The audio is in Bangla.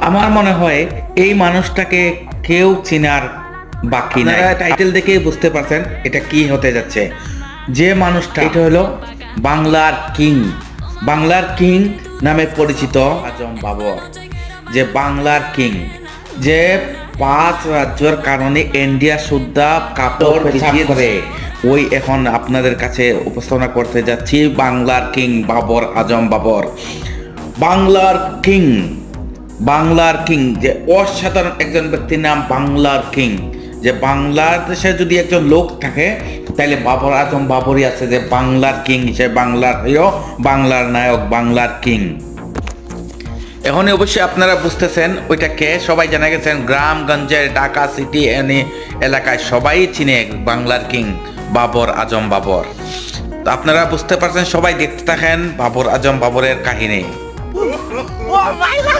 আমার মনে হয় এই মানুষটাকে কেউ চেনার বাকি নাই। টাইটেল দেখে বুঝতে পারছেন এটা কি হতে যাচ্ছে। যে মানুষটা, এটা হলো বাংলার কিং। বাংলার কিং নামে পরিচিত আজম বাবর। যে বাংলার কিং, যে 5 রাজ্যের কারণে ইন্ডিয়া সুদ্ধা কাপড় ভিজিয়ে করে, ওই এখন আপনাদের কাছে উপস্থাপনা করতে যাচ্ছি বাংলার কিং বাবর আজম বাবর। বাংলার কিং, বাংলার কিং, যে অসাধারণ একজন ব্যক্তির নাম বাংলার কিং। যে বাংলাদেশে যদি একজন লোক থাকে তাহলে বাবর আজম বাবরই আছে, যে বাংলার কিং হিসেবে, বাংলার হিরো, বাংলার নায়ক, বাংলার কিং। এখন অবশ্যই আপনারা বুঝতেছেন ওইটা কে। সবাই জানা গেছেন গ্রামগঞ্জের, ঢাকা সিটি এলাকায় সবাই চিনে বাংলার কিং বাবর আজম বাবর। তো আপনারা বুঝতে পারছেন, সবাই দেখতে থাকেন বাবর আজম বাবরের কাহিনী।